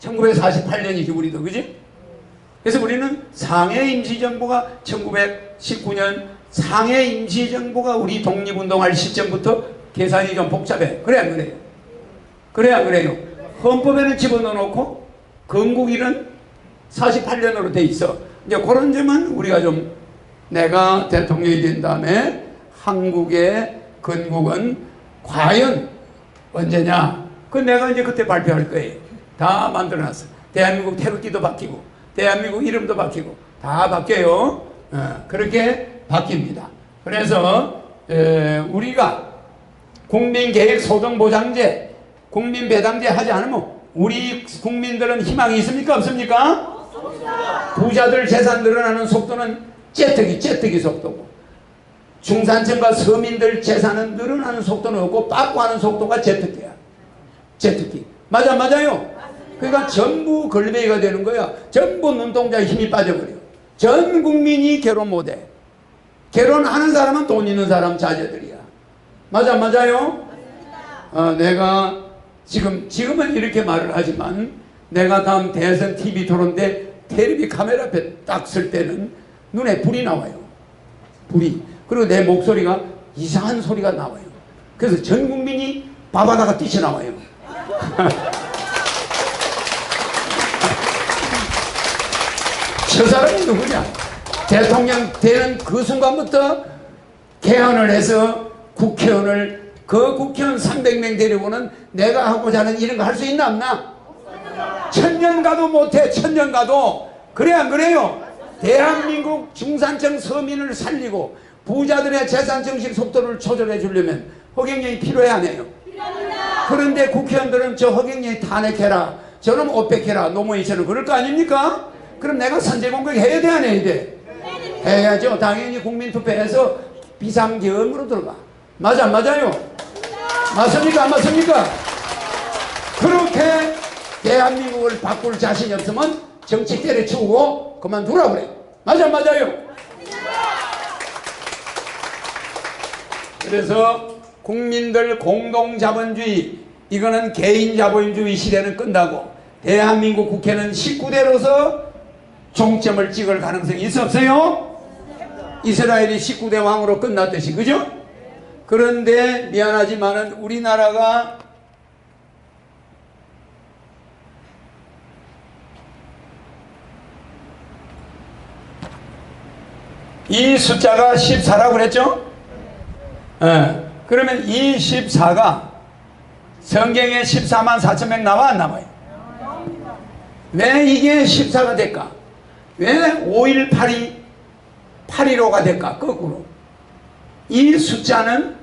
1948년이지 우리도, 그지? 그래서 우리는 상해 임시정부가 1919년 상해 임시정부가 우리 독립운동할 시점부터 계산이 좀 복잡해. 그래 안 그래요? 그래 안 그래요? 헌법에는 집어넣어 놓고 건국일은 48년으로 돼 있어. 이제 그런 점은 우리가 좀, 내가 대통령이 된 다음에 한국의 건국은 과연 언제냐? 그 내가 이제 그때 발표할 거예요. 다 만들어놨어. 대한민국 태극기도 바뀌고 대한민국 이름도 바뀌고 다 바뀌어요. 그렇게 바뀝니다. 그래서 우리가 국민계획소득보장제, 국민배당제 하지 않으면 우리 국민들은 희망이 있습니까? 없습니까? 부자들 재산 늘어나는 속도는 째뜨기 속도고, 중산층과 서민들 재산은 늘어나는 속도는 없고 빠꾸하는 속도가 제특기야. 제특기. 맞아요. 그러니까 전부 걸베이가 되는 거야. 전부 눈동자에 힘이 빠져버려. 전 국민이 결혼 못해. 결혼하는 사람은 돈 있는 사람 자제들이야. 맞아요. 내가 지금은 이렇게 말을 하지만, 내가 다음 대선 TV 토론 때 테레비 카메라 앞에 딱 설 때는 눈에 불이 나와요. 불이. 그리고 내 목소리가 이상한 소리가 나와요. 그래서 전 국민이 밥하다가 뛰쳐나와요. 저 사람이 누구냐? 대통령 되는 그 순간부터 개헌을 해서 국회의원을, 그 국회의원 300명 데리고는 내가 하고자 하는 이런 거 할 수 있나 없나? 천년 가도 못해. 천년 가도. 그래 안 그래요? 대한민국 중산층 서민을 살리고 부자들의 재산 증식 속도를 조절해 주려면 허경영이 필요해 안 해요? 그런데 국회의원들은 저 허경영이 탄핵해라, 저놈 옷백해라, 노무현처럼 그럴 거 아닙니까? 그럼 내가 선제공격 해야 돼 안 해야 돼? 해야죠. 당연히 국민투표해서 비상계엄으로 들어가. 맞아요? 맞습니까? 안 맞습니까? 그렇게 대한민국을 바꿀 자신이 없으면 정치 때려치우고 그만두라 그래. 맞아요? 그래서 국민들 공동자본주의, 이거는 개인자본주의 시대는 끝나고 대한민국 국회는 19대로서 종점을 찍을 가능성이 있어 없어요? 이스라엘이 19대 왕으로 끝났듯이, 그죠? 그런데 미안하지만은 우리나라가 이 숫자가 14라고 그랬죠? 그러면 이 14가 성경에 14만 4천 명 나와 안 나와요? 왜 이게 14가 될까? 왜 5.18이 8.15가 될까? 거꾸로. 이 숫자는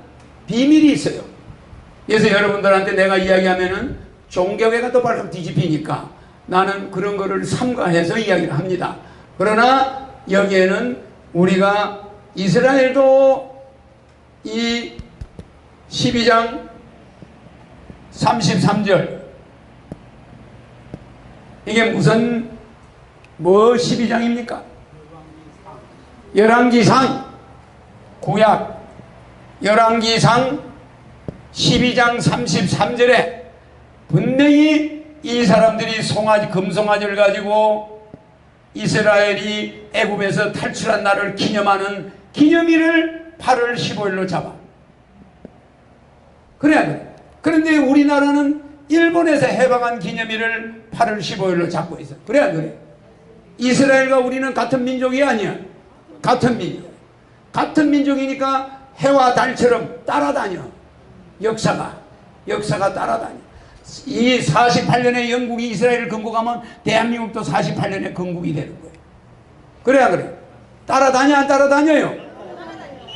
비밀이 있어요. 그래서 여러분들한테 내가 이야기하면은 종교계가 또 발칵 뒤집히니까 나는 그런 거를 삼가해서 이야기를 합니다. 그러나 여기에는 우리가 이스라엘도 이 12장 33절, 이게 무슨 12장입니까? 열왕기상, 구약 열왕기상 12장 33절에 분명히 이 사람들이 금송아지를 가지고 이스라엘이 애굽에서 탈출한 날을 기념하는 기념일을 8월 15일로 잡아. 그래. 그런데 우리나라는 일본에서 해방한 기념일을 8월 15일로 잡고 있어. 그래. 이스라엘과 우리는 같은 민족이 아니야. 같은 민족. 같은 민족이니까 해와 달처럼 따라다녀. 역사가 따라다녀. 이 48년에 영국이 이스라엘을 건국하면 대한민국도 48년에 건국이 되는 거예요. 그래. 따라다녀 안 따라다녀요?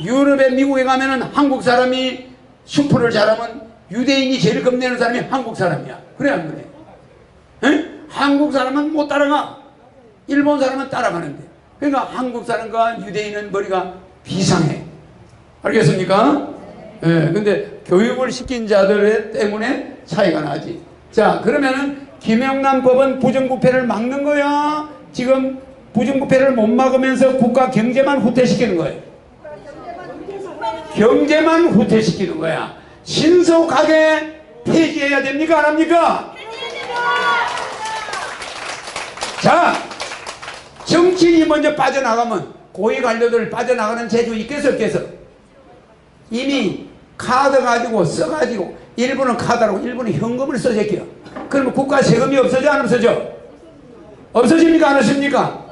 유럽에 미국에 가면은 한국 사람이 슈퍼를 잘하면 유대인이 제일 겁내는 사람이 한국 사람이야. 그래 안 그래? 응? 한국 사람은 못 따라가. 일본 사람은 따라가는데. 그러니까 한국 사람과 유대인은 머리가 비상해. 알겠습니까? 근데 교육을 시킨 자들 때문에 차이가 나지. 자, 그러면은 김영란법은 부정부패를 막는 거야? 지금 부정부패를 못 막으면서 국가 경제만 후퇴시키는 거예요. 경제만 후퇴시키는 거야. 신속하게 폐지해야 됩니까? 안 합니까? 자, 정치인이 먼저 빠져나가면 고위 관료들 빠져나가는 재주 있겠어 없겠어? 이미 카드 가지고 써가지고 일부는 카드라고 일부는 현금을 써제껴. 그러면 국가 세금이 없어져 안 없어져? 없어집니까 안 없습니까?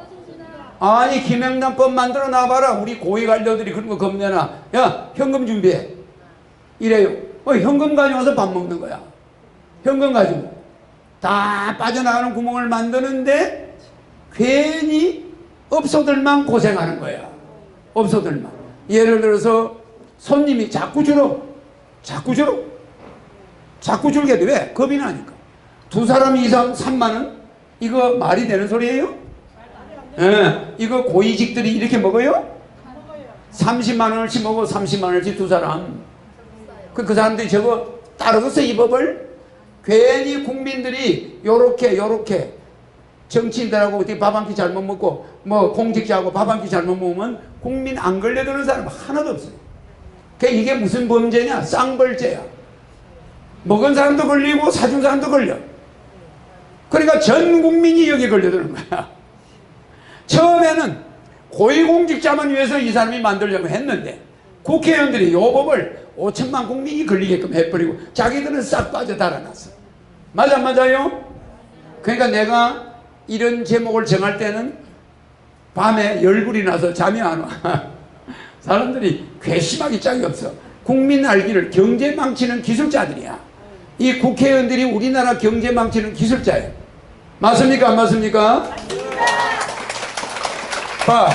아니 김영란법 만들어 놔봐라. 우리 고위 관료들이 그런 거 겁내나. 야 현금 준비해 이래요. 현금 가져와서 밥 먹는 거야. 현금 가지고 다 빠져나가는 구멍을 만드는데 괜히 업소들만 고생하는 거야. 업소들만. 예를 들어서 손님이 자꾸 줄어. 자꾸 줄게 돼. 왜? 겁이 나니까. 두 사람 이상 3만원? 이거 말이 되는 소리예요? 예, 이거 고위직들이 이렇게 먹어요? 30만원어치 먹어. 30만원어치 두 사람. 그 사람들이 저거 따르겠어 이 법을? 괜히 국민들이 요렇게 정치인들하고 어떻게 밥 한 끼 잘못 먹고 뭐 공직자하고 밥 한 끼 잘못 먹으면 국민 안 걸려드는 사람 하나도 없어요. 이게 무슨 범죄냐? 쌍벌죄야. 먹은 사람도 걸리고 사준 사람도 걸려. 그러니까 전 국민이 여기 걸려드는 거야. 처음에는 고위공직자만 위해서 이 사람이 만들려고 했는데 국회의원들이 이 법을 5천만 국민이 걸리게끔 해버리고 자기들은 싹 빠져 달아났어. 맞아 맞아요? 그러니까 내가 이런 제목을 정할 때는 밤에 열불이 나서 잠이 안 와. 사람들이 괘씸하기 짝이 없어. 국민 알기를 경제 망치는 기술자들이야. 이 국회의원들이 우리나라 경제 망치는 기술자예요. 맞습니까 안 맞습니까? 봐,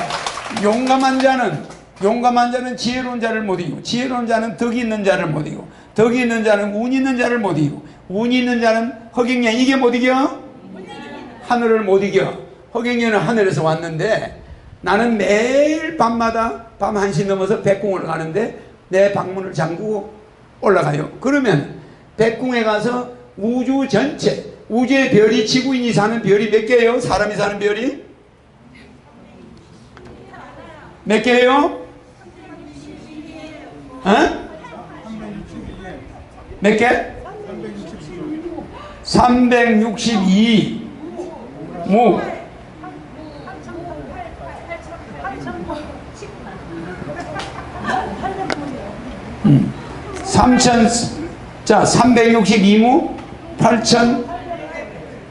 용감한 자는 지혜로운 자를 못 이기고, 지혜로운 자는 덕이 있는 자를 못 이기고, 덕이 있는 자는 운이 있는 자를 못 이기고, 운이 있는 자는 허경영. 이게 못 이겨? 하늘을 못 이겨. 허경영은 하늘에서 왔는데 나는 매일 밤마다 밤 1시 넘어서 백궁을 가는데 내 방문을 잠그고 올라가요. 그러면 백궁에 가서 우주 전체, 우주의 별이, 지구인이 사는 별이 몇 개예요? 사람이 사는 별이? 몇 개예요? 몇 개? 362 무. 362무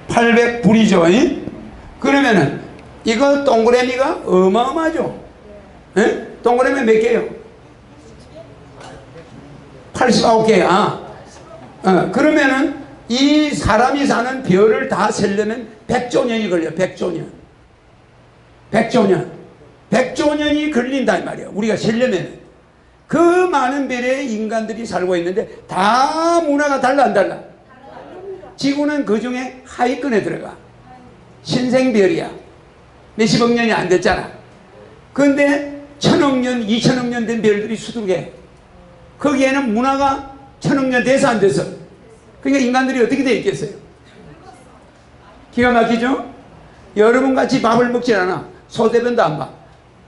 8,800불이죠. 그러면은 이거 동그라미가 어마어마하죠. 동그라미 몇 개요? 89개야. 그러면은 이 사람이 사는 별을 다 세려면 100조 년이 걸려. 100조 년. 100조 년이 걸린다 이 말이야. 우리가 세려면. 그 많은 별에 인간들이 살고 있는데 다 문화가 달라 안 달라? 지구는 그 중에 하위권에 들어가. 신생별이야. 몇십억 년이 안 됐잖아. 그런데 1000억 년, 2000억 년 된 별들이 수두룩해. 거기에는 문화가 1000억 년 돼서 안 돼서. 그러니까 인간들이 어떻게 돼 있겠어요? 기가 막히죠? 여러분같이 밥을 먹질 않아. 소대변도 안 봐.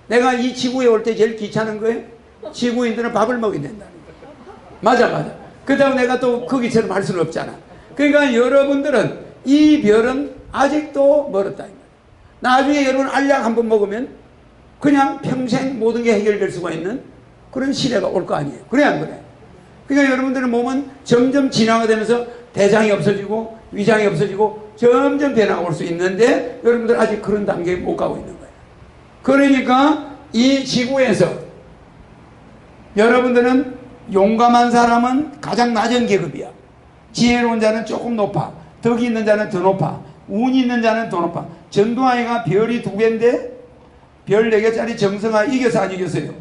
내가 이 지구에 올 때 제일 귀찮은 거예요? 지구인들은 밥을 먹어야 된다는 거예요. 맞아. 그렇다고 내가 또 거기처럼 할 수는 없잖아. 그러니까 여러분들은 이 별은 아직도 멀었다. 나중에 여러분 알약 한번 먹으면 그냥 평생 모든 게 해결될 수가 있는 그런 시대가 올 거 아니에요. 그래 안 그래? 그러니까 여러분들의 몸은 점점 진화가 되면서 대장이 없어지고 위장이 없어지고 점점 변화가 올 수 있는데 여러분들 아직 그런 단계에 못 가고 있는 거예요. 그러니까 이 지구에서 여러분들은 용감한 사람은 가장 낮은 계급이야. 지혜로운 자는 조금 높아. 덕이 있는 자는 더 높아. 운이 있는 자는 더 높아. 전두환이가 별이 2개인데 별 4개짜리 정성화 이겨서 안 이겼어요?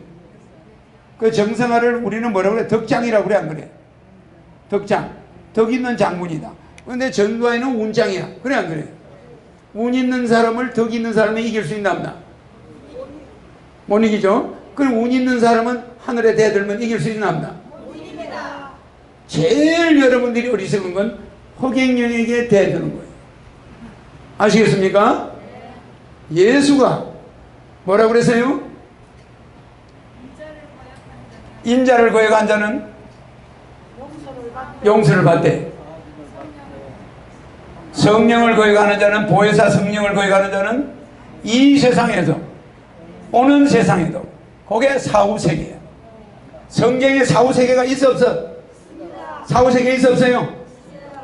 그 정성화를 우리는 뭐라고 그래? 덕장이라고 그래 안 그래? 덕장. 덕 있는 장군이다. 근데 전두환이는 운장이야. 그래 안 그래? 운 있는 사람을 덕 있는 사람이 이길 수 있나 없나? 못 이기죠? 그럼 운 있는 사람은 하늘에 대들면 이길 수 있나 없나? 제일 여러분들이 어리석은 건 허경영에게 대드는 거예요. 아시겠습니까? 예수가 뭐라고 그랬어요? 인자를 거역한 자는 용서를 받대. 성령을 거역하는 자는, 보혜사 성령을 거역하는 자는 이 세상에서, 오는 세상에도, 그게 사후세계예요. 성경에 사후세계가 있어 없어? 사후세계 있어 없어요?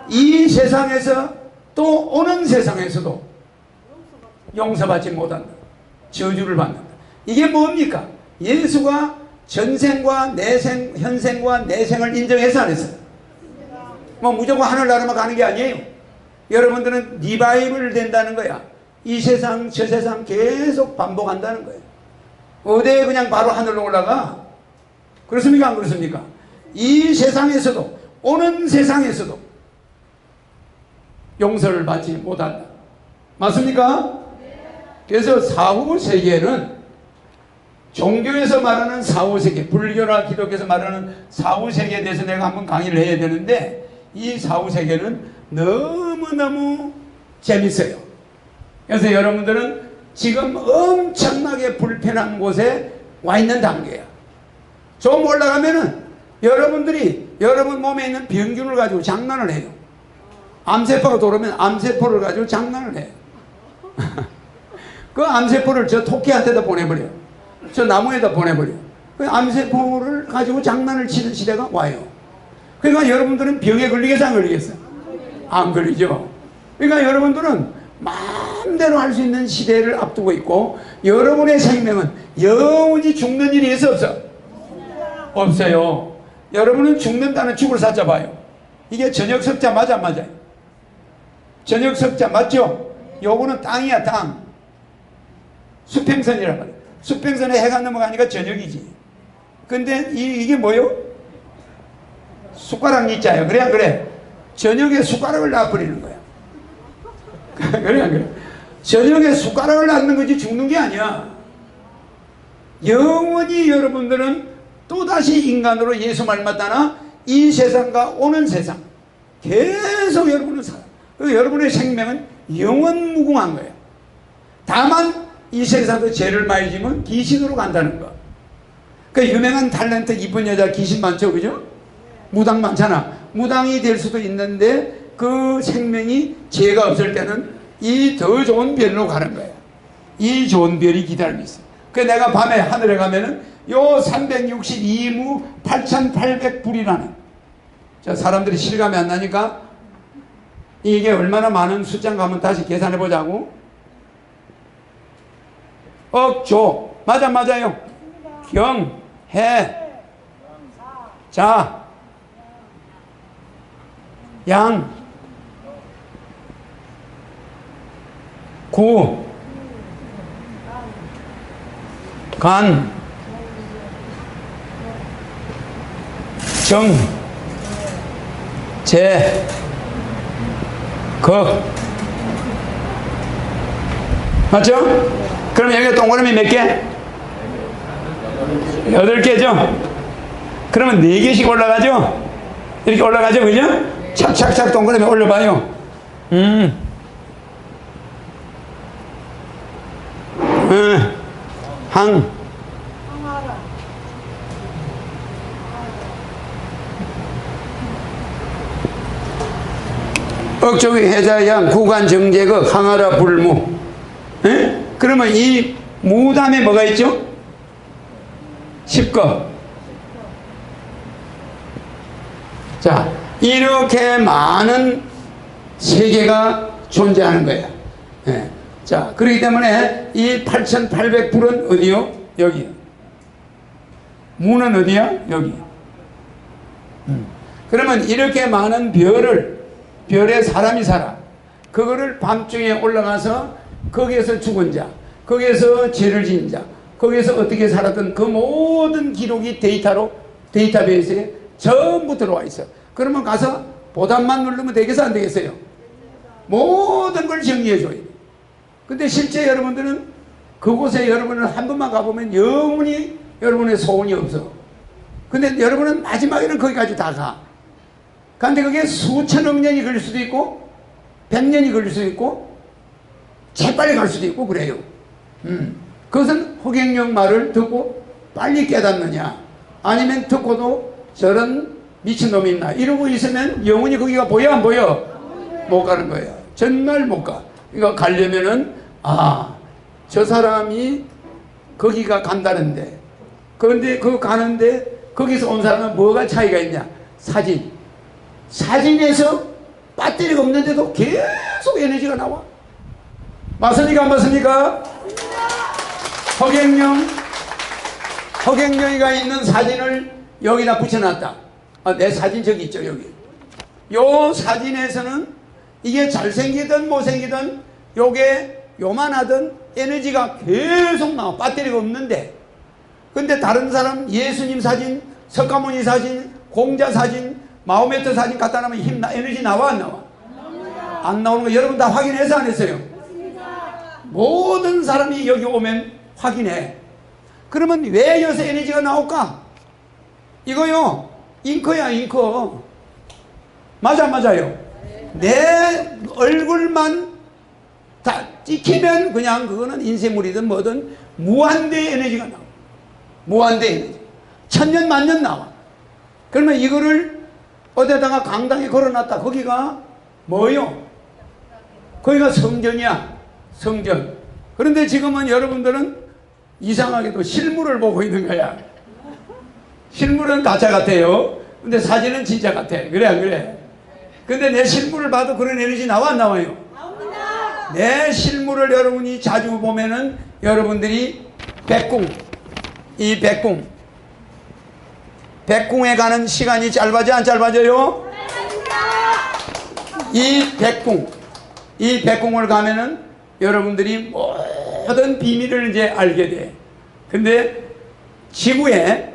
이 세상에서 또 오는 세상에서도 용서받지 못한다. 저주를 받는다. 이게 뭡니까? 예수가 전생과 내생, 현생과 내생을 인정해서 안 했어요. 뭐 무조건 하늘나라만 가는 게 아니에요. 여러분들은 리바이벌 된다는 거야. 이 세상 저 세상 계속 반복한다는 거예요. 어디에 그냥 바로 하늘로 올라가? 그렇습니까? 안 그렇습니까? 이 세상에서도, 오는 세상에서도 용서를 받지 못한다. 맞습니까? 그래서 사후세계는 종교에서 말하는 사후세계, 불교나 기독교에서 말하는 사후세계에 대해서 내가 한번 강의를 해야 되는데, 이 사후세계는 너무너무 재밌어요. 그래서 여러분들은 지금 엄청나게 불편한 곳에 와 있는 단계야. 좀 올라가면은 여러분들이 여러분 몸에 있는 병균을 가지고 장난을 해요. 암세포가 돌아오면 암세포를 가지고 장난을 해요. 그 암세포를 저 토끼한테다 보내버려요. 저 나무에다 보내버려요. 그 암세포를 가지고 장난을 치는 시대가 와요. 그러니까 여러분들은 병에 걸리겠어, 안 걸리겠어? 안 걸리죠. 그러니까 여러분들은 마음대로 할 수 있는 시대를 앞두고 있고, 여러분의 생명은 영원히 죽는 일이 있어 없어? 없어요. 여러분은 죽는다는 죽을 사자 봐요. 이게 저녁석자 맞아 안 맞아요? 저녁석자 맞죠? 요거는 땅이야, 땅. 수평선이란 말이에요. 수평선에 해가 넘어가니까 저녁이지. 근데 이게 뭐요? 숟가락 니자예요. 그래 안 그래? 저녁에 숟가락을 놔버리는 거야. 그래 안 그래? 저녁에 숟가락을 놔는 거지 죽는 게 아니야. 영원히 여러분들은 또다시 인간으로 예수 말마 따나 이 세상과 오는 세상 계속 여러분은 살아. 여러분의 생명은 영원 무궁한 거예요. 다만 이 세상에서 죄를 많이 지면 귀신으로 간다는 거. 그 유명한 탤런트 이쁜 여자 귀신 많죠, 그죠? 무당 많잖아. 무당이 될 수도 있는데 그 생명이 죄가 없을 때는 이 더 좋은 별로 가는 거야. 이 좋은 별이 기다리고 있어. 그 내가 밤에 하늘에 가면은 요 362무 8800불이라는, 저 사람들이 실감이 안 나니까 이게 얼마나 많은 숫자인가 한번 다시 계산해 보자고. 억조 맞아요. 경, 해, 자, 양, 구, 간, 정, 제, 극. 맞죠? 그럼 여기가 동그라미 몇 개? 8개죠? 그러면 4개씩 올라가죠? 이렇게 올라가죠? 그죠? 착착착 동그라미 올려봐요. 항, 억조기 해자양 구간 정제극 항하라 불무. 에? 그러면 이 무 다음에 뭐가 있죠? 십거. 자, 이렇게 많은 세계가 존재하는 거예요. 예. 자, 그렇기 때문에 이 8800불은 어디요? 여기. 무는 어디야? 여기. 그러면 이렇게 많은 별에 사람이 살아. 그거를 밤중에 올라가서 거기에서 죽은 자, 거기에서 죄를 지은 자, 거기에서 어떻게 살았던 그 모든 기록이 데이터베이스에 전부 들어와 있어. 그러면 가서 보답만 누르면 되겠어, 안 되겠어요? 모든 걸 정리해 줘요. 근데 실제 여러분들은 그곳에 여러분은 한 번만 가보면 영원히 여러분의 소원이 없어. 근데 여러분은 마지막에는 거기까지 다 가. 근데 그게 수천억 년이 걸릴 수도 있고 100년이 걸릴 수도 있고 재빨리 갈 수도 있고 그래요. 그것은 허경영 말을 듣고 빨리 깨닫느냐, 아니면 듣고도 저런 미친놈이 있나 이러고 있으면 영원히 거기가 보여 안 보여? 못 가는 거예요. 정말 못 가. 이거 가려면은 저 사람이 거기가 간다는데, 그런데 그 가는데 거기서 온 사람은 뭐가 차이가 있냐? 사진에서 배터리가 없는데도 계속 에너지가 나와. 맞습니까 안 맞습니까? 허경영이가 있는 사진을 여기다 붙여놨다. 내 사진 저기 있죠. 여기 요 사진에서는 이게 잘생기든 못생기든 요게 요만하든 에너지가 계속 나와. 배터리가 없는데. 근데 다른 사람 예수님 사진, 석가모니 사진, 공자 사진, 마호메트 사진 갖다 놓으면 에너지 나와 안 나와? 안 나오는 거 여러분 다 확인해서 안 했어요? 모든 사람이 여기 오면 확인해. 그러면 왜 여기서 에너지가 나올까? 이거요, 잉크야, 잉크. 맞아, 맞아요. 내 얼굴만 다 찍히면 그냥 그거는 인쇄물이든 뭐든 무한대의 에너지가 나와. 무한대의 에너지. 천년 만년 나와. 그러면 이거를 어디다가 강당에 걸어놨다. 거기가 뭐요? 거기가 성전이야. 성전. 그런데 지금은 여러분들은 이상하게도 실물을 보고 있는 거야. 실물은 가짜 같아요. 근데 사진은 진짜 같아. 그래 안 그래? 근데 내 실물을 봐도 그런 에너지 나와 안 나와요? 나옵니다. 내 실물을 여러분이 자주 보면은 여러분들이 이 백궁에 가는 시간이 짧아져 안 짧아져요? 이 백궁을 가면은 여러분들이 모든 비밀을 이제 알게 돼. 근데 지구에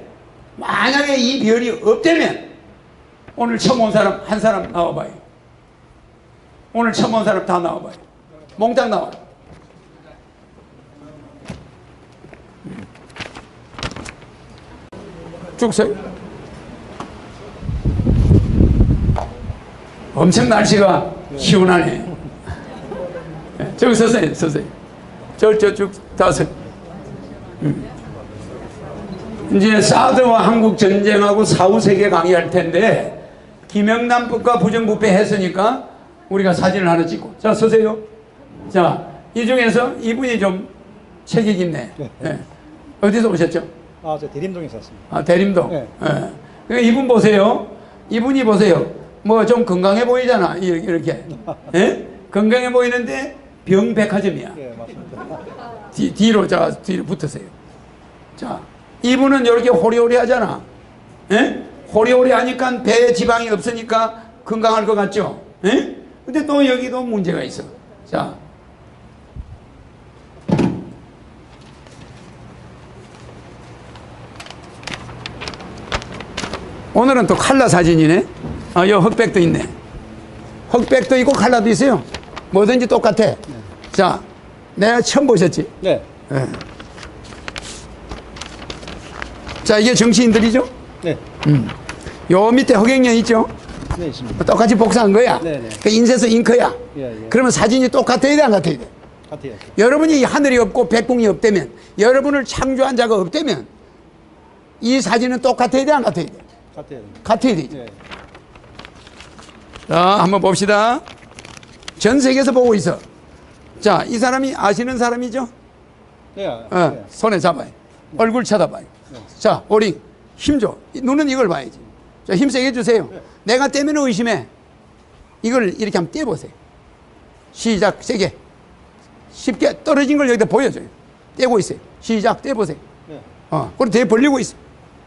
만약에 이 별이 없다면 오늘 처음 온 사람 한 사람 나와봐요. 오늘 처음 온 사람 다 나와봐요. 몽땅 나와. 쭉 서요. 엄청 날씨가 시원하네. 저기 서세요. 쭉 다 서요. 이제 사드와 한국 전쟁하고 사후세계 강의할 텐데 김영란법과 부정부패 했으니까 우리가 사진을 하나 찍고. 자, 서세요. 자, 이 중에서 이분이 좀 체격 있네. 네. 어디서 오셨죠? 저 대림동에서 왔습니다. 대림동. 네. 그러니까 이분 보세요. 이분이 보세요. 뭐 좀 건강해 보이잖아. 이렇게. 예? 건강해 보이는데 병백화점이야. 예, 맞습니다. 뒤로 붙으세요. 자, 이분은 이렇게 호리호리 하잖아. 예? 호리호리 하니까 배에 지방이 없으니까 건강할 것 같죠? 예? 근데 또 여기도 문제가 있어. 자. 오늘은 또 칼라 사진이네. 여기 흑백도 있네. 흑백도 있고 칼라도 있어요. 뭐든지 똑같아. 네. 자, 내가 처음 보셨지? 네. 네. 자, 이게 정치인들이죠? 네. 요 밑에 허경영 있죠? 네, 있습니다. 똑같이 복사한 거야. 네네. 그 인쇄서 잉크야. 예. 그러면 사진이 똑같아야 돼, 안 같아야 돼? 같아요. 여러분이 하늘이 없고 백궁이 없다면, 여러분을 창조한 자가 없다면, 이 사진은 똑같아야 돼, 안 같아야 돼? 같아요. 같아야 되죠. 예. 자, 한번 봅시다. 전 세계에서 보고 있어. 자, 이 사람이 아시는 사람이죠? 네. 손에 잡아요. 얼굴 쳐다봐요. 네. 자, 오링, 힘 줘. 눈은 이걸 봐야지. 자, 힘 세게 해주세요. 네. 내가 떼면 의심해. 이걸 이렇게 한번 떼보세요. 시작, 세게. 쉽게 떨어진 걸 여기다 보여줘요. 떼고 있어요. 시작, 떼보세요. 네. 그리고 대 벌리고 있어.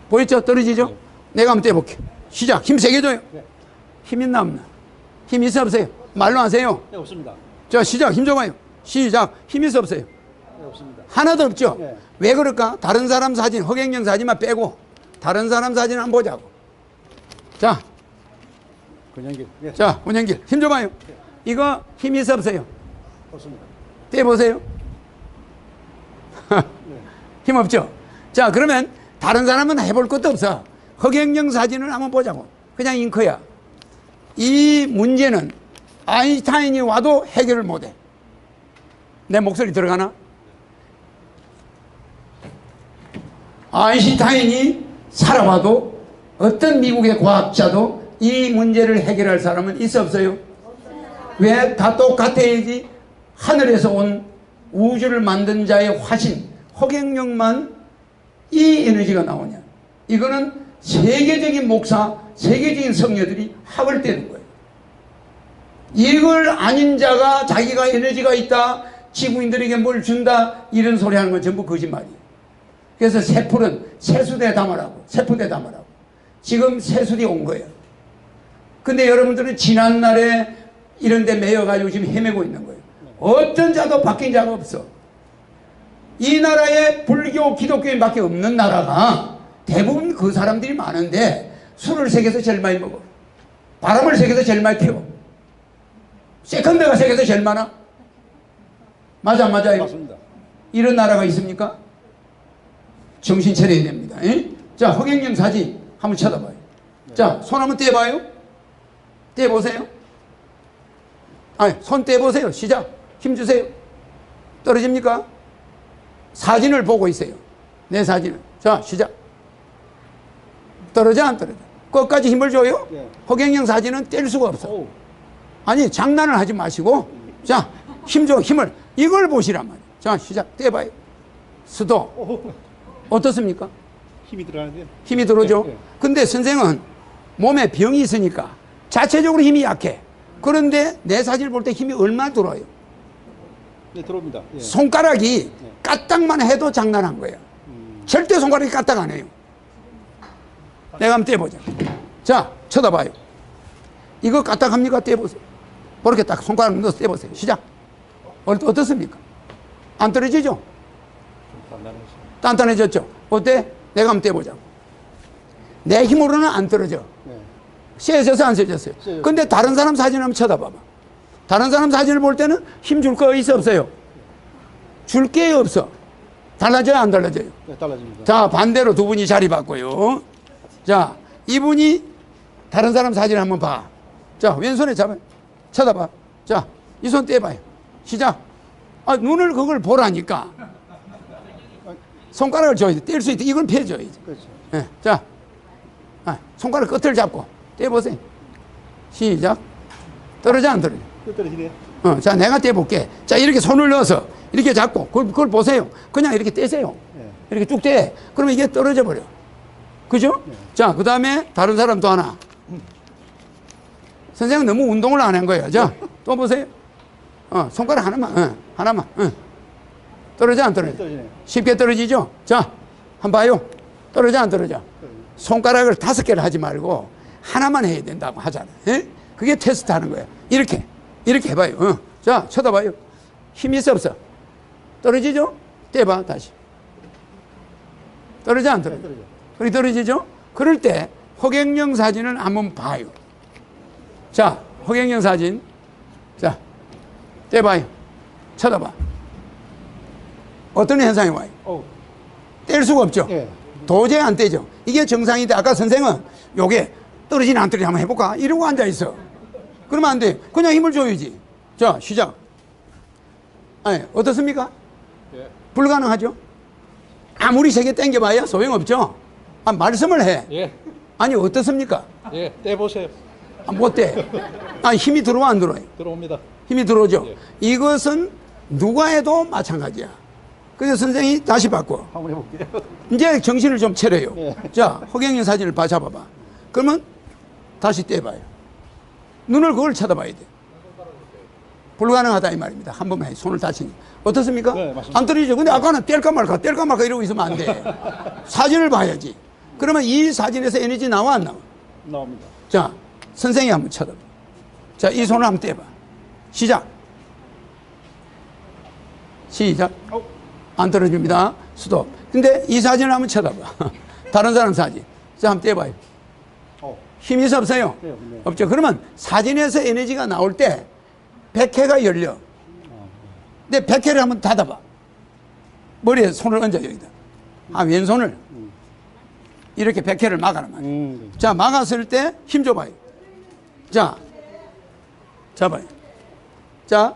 보였죠? 떨어지죠? 네. 내가 한번 떼볼게. 시작, 힘 세게 줘요. 네. 힘 있나 없나? 힘 있어 없어요? 말로 하세요. 네, 없습니다. 자, 시작, 힘 줘봐요. 시작, 힘 있어 없어요? 네, 없습니다. 하나도 없죠? 네. 왜 그럴까? 다른 사람 사진, 허경영 사진만 빼고 다른 사람 사진 한번 보자고. 자, 권영길. 네. 자, 권영길, 힘 줘봐요. 네. 이거 힘 있어 없어요? 없습니다. 떼보세요. 네. 힘 없죠? 자, 그러면 다른 사람은 해볼 것도 없어. 허경영 사진을 한번 보자고. 그냥 잉크야. 이 문제는 아인슈타인이 와도 해결을 못해. 내 목소리 들어가나? 아인슈타인이 살아봐도 어떤 미국의 과학자도 이 문제를 해결할 사람은 있어 없어요? 왜 다 똑같아야지? 하늘에서 온 우주를 만든 자의 화신 허경영만 이 에너지가 나오냐? 이거는 세계적인 목사, 세계적인 성녀들이 학을 떼는 거예요. 이걸 아닌 자가 자기가 에너지가 있다, 지구인들에게 뭘 준다, 이런 소리 하는 건 전부 거짓말이에요. 그래서 새풀은 세수대 담으라고, 세포대 담으라고. 지금 세수대 온 거예요. 근데 여러분들은 지난날에 이런 데 매여가지고 지금 헤매고 있는 거예요. 어떤 자도 바뀐 자가 없어. 이 나라에 불교, 기독교인밖에 없는 나라가 대부분 그 사람들이 많은데 술을 세계에서 제일 많이 먹어. 바람을 세계에서 제일 많이 피워. 세컨드가 세계에서 제일 많아. 맞아, 맞아요. 맞습니다. 이런 나라가 있습니까? 정신 차려야 됩니다. 에? 자, 허경영 사진 한번 쳐다봐요. 자, 손 한번 떼봐요. 떼보세요. 아니, 손 떼보세요. 시작. 힘 주세요. 떨어집니까? 사진을 보고 있어요. 내 사진을. 자, 시작. 떨어져, 안 떨어져? 끝까지 힘을 줘요? 예. 허경영 사진은 뗄 수가 없어. 오. 아니, 장난을 하지 마시고, 자, 힘 줘, 힘을. 이걸 보시란 말이에요. 자, 시작. 떼봐요. 수도. 오. 어떻습니까? 힘이 들어가는데요. 힘이 들어오죠? 예, 예. 근데 선생은 몸에 병이 있으니까 자체적으로 힘이 약해. 그런데 내 사진을 볼 때 힘이 얼마나 들어와요? 네, 들어옵니다. 예. 손가락이 까딱만 해도 장난한 거예요. 절대 손가락이 까딱 안 해요. 내가 한번 떼보자. 자, 쳐다봐요. 이거 까딱합니까? 떼보세요. 그렇게 딱 손가락 넣어서 떼보세요. 시작. 어떻습니까? 안 떨어지죠? 단단해서. 단단해졌죠? 어때? 내가 한번 떼보자. 내 힘으로는 안 떨어져. 네. 세져서 안 세졌어요. 세졌어요. 근데 다른 사람 사진 한번 쳐다봐봐. 다른 사람 사진을 볼 때는 힘 줄 거 있어, 없어요? 줄 게 없어. 달라져요, 안 달라져요? 네, 달라집니다. 자, 반대로 두 분이 자리 바꿔요. 자, 이분이 다른 사람 사진을 한번 봐. 자, 왼손에 잡아요. 쳐다봐. 자, 이 손 떼봐요. 시작. 아, 눈을 그걸 보라니까. 손가락을 줘야 돼. 뗄 수 있다. 이건 펴줘야지. 그렇죠. 예, 자, 손가락 끝을 잡고 떼보세요. 시작. 떨어져, 안 떨어져? 끝 떨어지네요. 자, 내가 떼볼게. 자, 이렇게 손을 넣어서 이렇게 잡고 그걸 보세요. 그냥 이렇게 떼세요. 네. 이렇게 쭉 떼. 그러면 이게 떨어져 버려. 그죠? 자, 그 다음에 다른 사람도 하나. 선생님 너무 운동을 안 한 거예요. 자, 또 보세요. 손가락 하나만, 하나만. 떨어져, 안 떨어져? 떨어지네요. 쉽게 떨어지죠? 자, 한번 봐요. 떨어져, 안 떨어져? 손가락을 5개를 하지 말고 하나만 해야 된다고 하잖아요. 예? 그게 테스트 하는 거예요. 이렇게 해봐요. 자, 쳐다봐요. 힘이 있어, 없어? 떨어지죠? 떼봐, 다시. 떨어져, 안 떨어져? 떨어져. 그렇게 떨어지죠? 그럴 때 허경영 사진을 한번 봐요. 자, 허경영 사진. 자, 떼봐요. 쳐다봐. 어떤 현상이 와요? 오. 뗄 수가 없죠? 예. 도저히 안 떼죠. 이게 정상인데 아까 선생은 요게 떨어지나 안 떨어지나 한번 해볼까? 이러고 앉아있어. 그러면 안 돼. 그냥 힘을 줘야지. 자, 시작. 아니, 어떻습니까? 예. 불가능하죠? 아무리 세게 당겨봐야 소용없죠? 말씀을 해. 예. 아니, 어떻습니까? 예. 떼보세요. 못 떼. 힘이 들어와, 안 들어와요? 들어옵니다. 힘이 들어오죠? 예. 이것은 누가 해도 마찬가지야. 그래서 선생이 다시 바꿔. 한번 해볼게요. 이제 정신을 좀 차려요. 예. 자, 허경영 사진을 잡아봐. 그러면 다시 떼봐요. 눈을 그걸 쳐다봐야 돼. 불가능하다 이 말입니다. 한 번만 해. 손을 다치니. 어떻습니까? 네, 맞습니다. 안 떨어지죠. 근데 아까는 뗄까 말까 이러고 있으면 안 돼. 사진을 봐야지. 그러면 이 사진에서 에너지 나와, 안 나와? 나옵니다. 자, 선생이 한번 쳐다봐. 자, 이 손을 한번 떼봐. 시작. 시작. 오. 안 떨어집니다. 스톱. 근데 이 사진을 한번 쳐다봐. 다른 사람 사진. 자, 한번 떼봐요. 오. 힘이 있어, 없어요? 네, 없네요. 없죠. 그러면 사진에서 에너지가 나올 때 백회가 열려. 근데 백회를 한번 닫아봐. 머리에 손을 얹어, 여기다. 왼손을 이렇게 백회를 막아란 말이에요. 네. 자, 막았을 때 힘 줘봐요. 자, 잡아요. 자,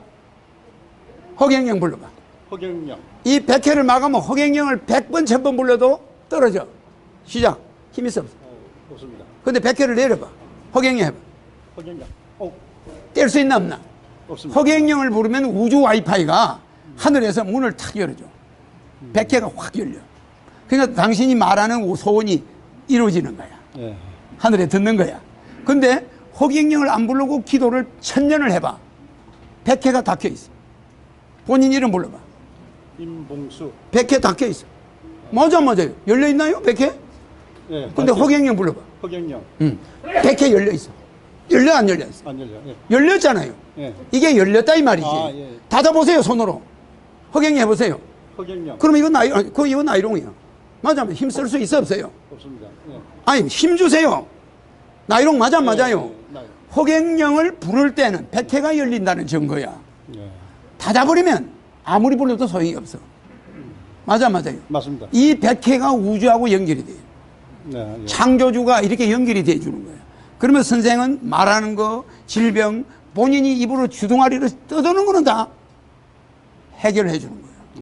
허경영 불러봐. 허경영. 이 백회를 막으면 허경영을 100번, 1000번 불러도 떨어져. 시작. 힘 있어, 없어? 없습니다. 근데 백회를 내려봐. 허경영 해봐. 허경영. 오. 뗄 수 있나, 없나? 없습니다. 허경영을 부르면 우주 와이파이가 하늘에서 문을 탁 열어줘. 백회가 확 열려. 그러니까 당신이 말하는 소원이 이루어지는 거야. 예. 하늘에 듣는 거야. 근데 허경영을 안 부르고 기도를 1000년을 해봐. 백회가 닫혀 있어. 본인 이름 불러봐. 임봉수. 백회 닫혀 있어. 맞아요. 열려 있나요? 백회? 예. 근데 허경영 불러봐. 허경영. 백회 열려 있어. 열려 안 열려 있어? 안 열려. 예. 열렸잖아요. 예. 이게 열렸다 이 말이지. 아, 예. 닫아보세요, 손으로. 허경영 해보세요. 허경영. 그럼 이건 이건 나이롱이야. 맞아. 힘 쓸 수 있어, 없어요? 없습니다. 예. 아니, 힘 주세요. 나이롱 맞아, 맞아요. 예. 허경영을 부를 때는 백회가 열린다는 증거야. 예. 닫아버리면 아무리 불러도 소용이 없어. 맞아요. 맞습니다. 이 백회가 우주하고 연결이 돼요. 네. 예. 창조주가 이렇게 연결이 돼 주는 거예요. 그러면 선생은 말하는 거, 질병, 본인이 입으로 주둥아리를 떠드는 거는 다 해결해 주는 거예요.